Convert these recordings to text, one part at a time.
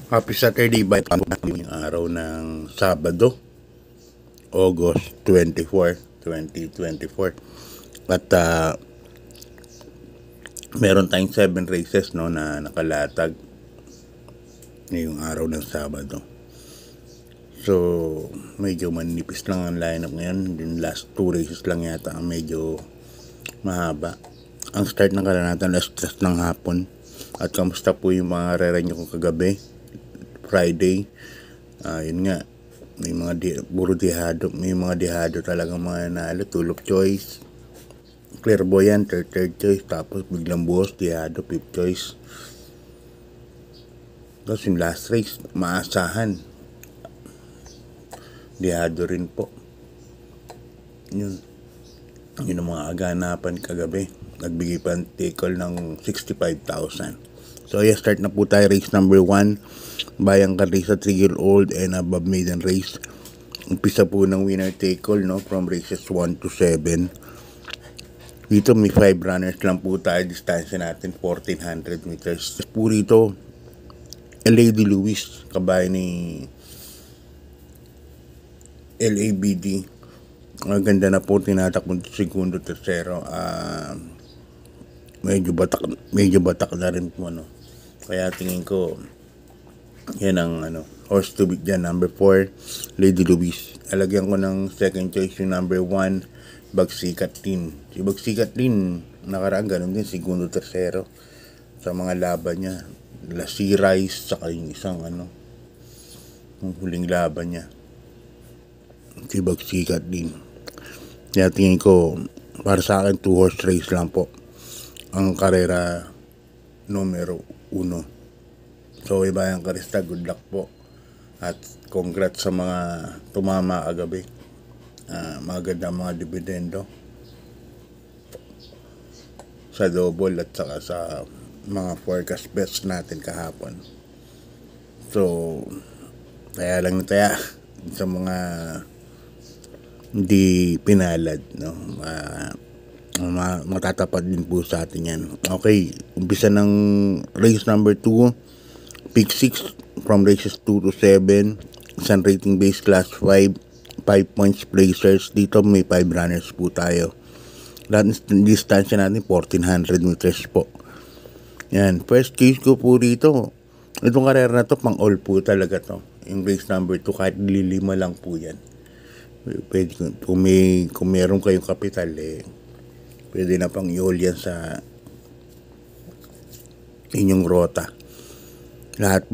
Happy Saturday by yung araw ng Sabado, August 24, 2024. At meron tayong 7 races no na nakalatag ngayong araw ng Sabado. So, medyo manipis lang ang lineup ngayon. Yung last 2 races lang yata ang medyo mahaba. Ang start ng kalanatan alas 3 ng hapon. At kamusta po yung mga re-run ko kagabi? Friday. Yun nga. May mga puro dihado. May mga dihado talagang mga nalo. Tulip choice. Clairvoyant, third choice. Tapos biglang buhos, dihado, 5th choice. Tapos yung last race, maasahan. Dihado rin po. Yun ang mga aganapan kagabi. Nagbigay pa ang take-all ng 65,000. So, start na po tayo. Race number 1. Bayang Karisa 3-year-old and above maiden race. Umpisa po ng winner take-all no, from races 1 to 7. Dito may 5 runners lang po tayo. Distansya natin 1,400 meters. Po rito, Lady Luis, kabayan ni LABD. Ang ganda na po, tinatakbo segundo, tercero. Medyo batak na rin po, no. Kaya tingin ko yan ang horse to beat dyan, number 4, Lady Luis. Alagyan ko ng second choice yung number 1, Bagsikat Tin. Si Bagsikat Tin, nakaraan ganun din, segundo, tercero sa mga laban niya. Lassie Rice, saka yung isang yung huling laban niya. Si Bagsikat Tin. Kaya tingin ko, para sa akin, 2 horse race lang po ang karera numero 1. So, Bayang Karista, good luck po. At congrats sa mga tumama kagabi. Maganda mga dividendo sa double at saka sa mga forecast bets natin kahapon. So, kaya lang taya sa mga hindi pinalad, no? Matatapat din po sa atin yan. Okay, umpisa ng race number 2, pick 6 from races 2 to 7. Isang rating base class 5 points placers. Dito may 5 runners po tayo. Lahat ng distansya natin 1,400 meters po. Yan, first case ko po rito. Itong karera na to, pang all po talaga to. Yung race number 2, kahit lilima lang po yan. Pwede, kung meron kayong kapital, pwede na pang i-all yan sa inyong rota. Lahat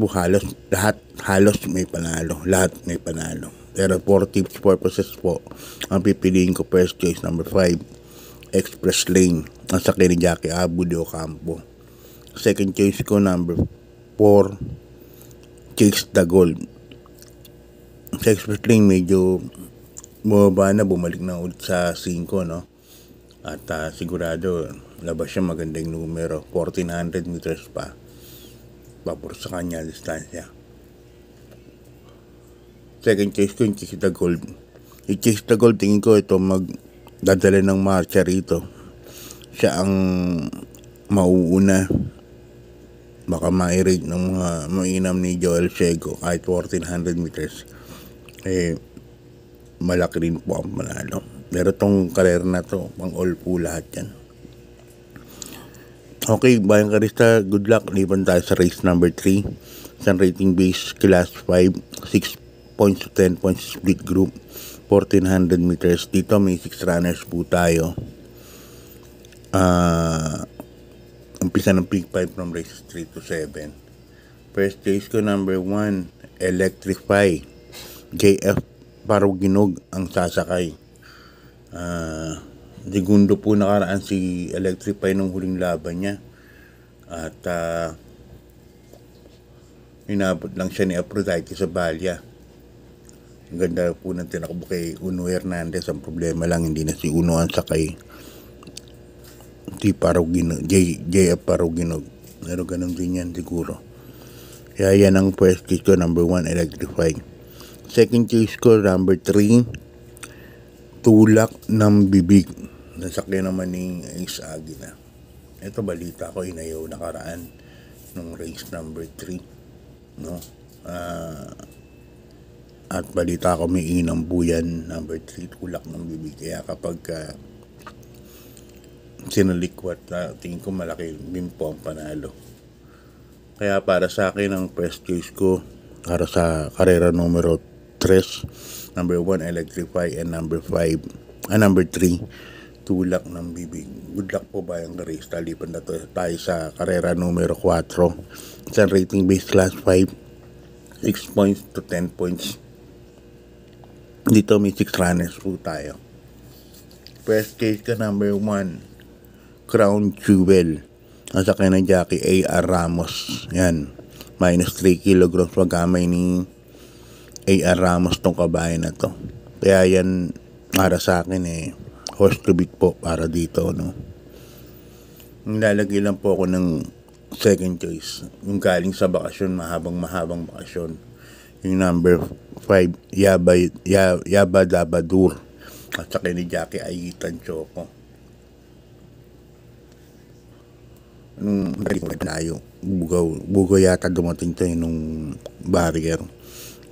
halos may panalo. Lahat may panalo. Pero for tips purposes po, ang pipiliin ko first choice number 5, Express Lane. Ang sakay ni Jackie Abu de Ocampo. Second choice ko number 4, Chase the Gold. Sa Express Lane medyo bumaba na, bumalik na ulit sa 5, no? At sigurado labas siya magandang numero, 1,400 meters pa. Pabor sa kanya distansya. Second choice ko yung Chase the Gold. Yung Chase the Gold, tingin ko ito magdadala ng marcha rito. Siya ang mauuna. Baka ma-rate ng mga mainam ni Joel Ciego kahit 1,400 meters. Malaki rin po ang manalo. Pero tong karera na to, pang all po lahat yan. Okay, Bayang Karista, good luck. Liban tayo sa race number 3. Isang rating base class 5, 6 points to 10 points split group, 1,400 meters. Dito may 6 runners po tayo. Umpisa ng pick 5 from races 3 to 7. First choice ko number 1, Electrify. JF Paruginog ang sasakay. Segundo po nakaraan si Electrify nung huling laban niya. At inabot lang siya ni Aphrodite sa Balya. Ang ganda po ng tinakbo kay Uno Hernandez. Ang problema lang, hindi na si Uno ang sakay. Si Paruginog, JF Paruginog. Pero ganun din yan siguro. Kaya yan ang first case ko, number 1, Electrify. Second choice ko, number 3, Tulak ng Bibig. Nasakyan naman ni Ace Aguila. Ito balita ko, inayaw nakaraan nung race number 3. No? At balita ko may inang buyan, number 3, tulak ng bibig. Kaya kapag sinalikwat, tingin ko malaki din po ang panalo. Kaya para sa akin, ang first choice ko para sa karera numero 3, number 1, Electrify, and number 3, tulak ng bibig. Good luck po bayang karista. Lipan na tayo sa karera numero 4. Sa rating base class 5, 6 points to 10 points. Dito may 6 runners po tayo. First case ka number 1, Crown Jewel. Ang sakay ng jockey A.R. Ramos. Yan. Minus 3 kilograms magamay ni A.R. Ramos tong kabayan na to. Kaya yan para sa akin horse to beat po para dito, no. Nilalagay lang po ako ng second choice. Yung galing sa bakasyon, mahabang bakasyon. Yung number 5, Yaba Dabadur. At saka ni Jackie Ayitan Choco. Nung tayo, bugaw yata dumating tayo nung barrier.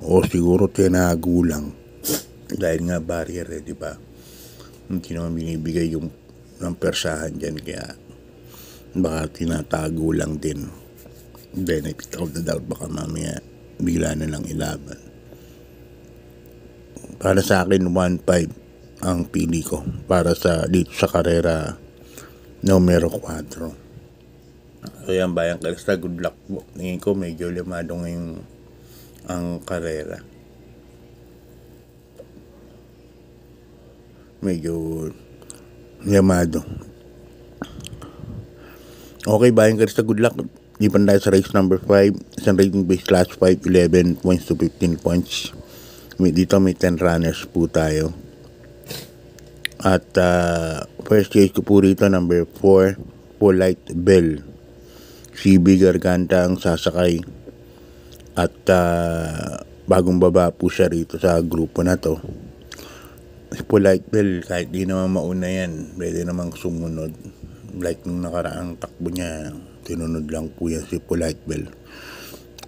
O siguro tinagulang. Dahil nga barrier di ba? Hindi naman binibigay yung ng persahan dyan, kaya baka tinatago lang din. Benefit of the doubt, baka mamaya bigla na lang ilaban. Para sa akin 1-5 ang pili ko para sa dito sa karera numero 4. So yan bayang kalista, good luck po. Tingin ko medyo limado ngayong ang karera. Medyo yamado. Okay, bayang karista, good luck. Lipan tayo sa race number 5. Isang rating base class 5, 11 points to 15 points. Dito may 10 runners po tayo. At first case ko po rito, number 4, Polite Bell. CB Garganta ang sasakay. At bagong baba po siya rito sa grupo na to. Polite Bell, kahit di naman mauna yan, pwede namang sumunod. Like nung nakaraang takbo niya, tinunod lang po yan si Polite Bell.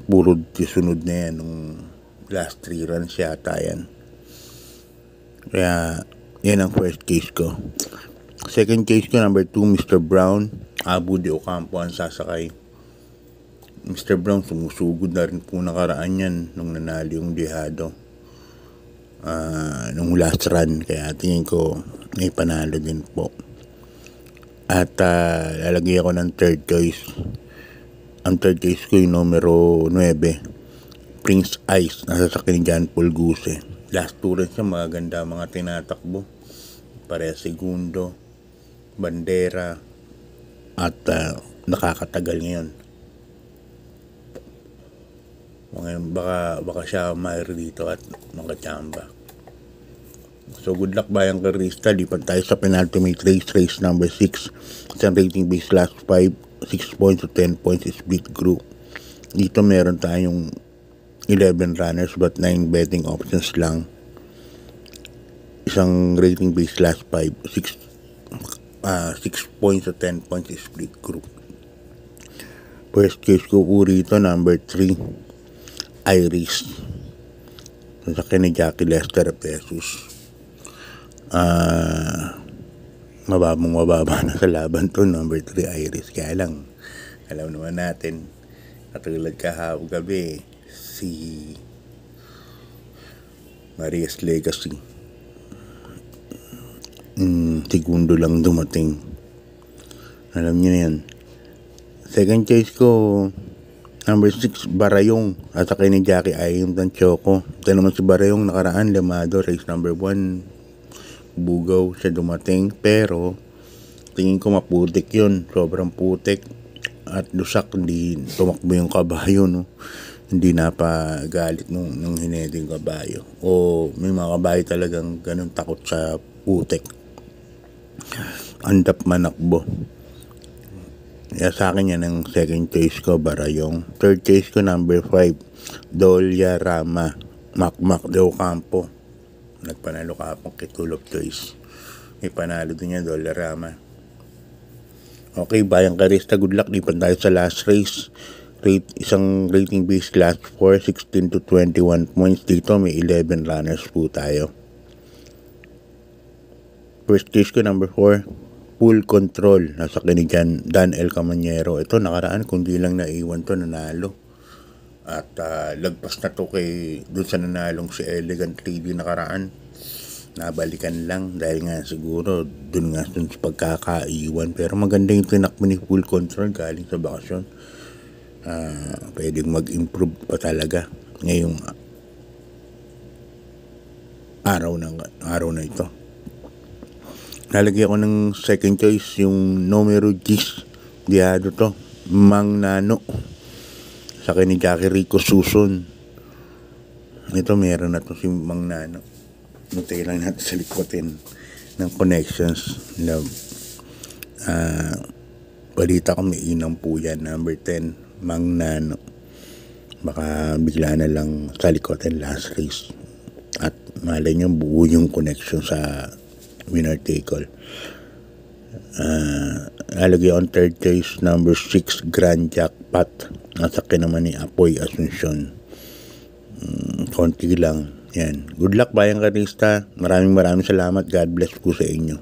Puro sunod na yan nung last 3 runs yata yan. Kaya yan ang first case ko. Second case ko, number 2, Mr. Brown. Abu de Ocampo ang sasakay. Mr. Brown, sumusugod na rin po nakaraan yan nung nanalo yung Dehado. Nung last run, kaya tingin ko may panalo din po. At lalagay ako ng third choice. Ang third choice ko yung numero 9, Prince Ice, nasa sakin ni John Paul Guse. Last two runs siya, magaganda mga tinatakbo. Pare segundo, bandera, at nakakatagal ngayon. Baka siya mayroon dito at makachamba. So good luck bayang karista. Lipat tayo sa penultimate race number 6. Isang rating base last 5, 6 points to 10 points split group. Dito meron tayong 11 runners but 9 betting options lang. Isang rating base last 5, 6 points to 10 points split group. First case ko po rito, number 3, Iris. Sa akin ni Jackie Lester Pesos. Mababa na sa laban to, number 3, Iris. Kaya lang, alam naman natin, katulad kahapon gabi, si Maria's Legacy. Segundo lang dumating. Alam niyo na yan. Second choice ko, number 6, Barayong. At sa ni Jackie Ayitan Choco. Ito naman si Barayong nakaraan, lamado, race number 1. Bugaw siya dumating. Pero, tingin ko maputik yun. Sobrang putik. At lusak, hindi tumakbo yung kabayo, no? Hindi napagalit nung hineding kabayo. O may mga kabayo talagang ganun takot sa putik. Andap manakbo. Kaya sa akin yan ang second choice ko, Barayong. Third choice ko, number 5, Dolia Rama, Macmac de Ocampo. Nagpanalo ka pang kitulog choice. May panalo din niya, Dolia Rama. Okay, bayang karista, good luck. Lipan tayo sa last race. isang rating base class 4, 16 to 21 points. Dito may 11 runners po tayo. First case ko, number 4, Full Control. Nasa kinigan Dan El Camanyero. Ito nakaraan, kundi lang naiwan to, nanalo. At lagpas na to dun sa nanalong si Elegant 3D nakaraan. Nabalikan lang dahil nga siguro dun sa pagkakaiwan. Pero maganda yung tinakbo ni Full Control galing sa bakasyon. Pwedeng mag-improve pa talaga ngayong araw na ito. Nalagyan ko ng second choice yung numero 10. Diado to, Mang Nano. Sa akin ni Jackie Rico Suson. Ito meron na to si Mang Nano. Nutay lang natin sa likotin ng connections. Balita ko may inang po yan. Number 10, Mang Nano. Baka bigla na lang sa likotin last race. At malay nyo buo yung connection sa winner take all. Alagay on third choice, number 6, Grand Jackpot. Nasakin naman ni Apoy Asuncion. Konti lang. Yan. Good luck, Bayang Karista. Maraming salamat. God bless po sa inyo.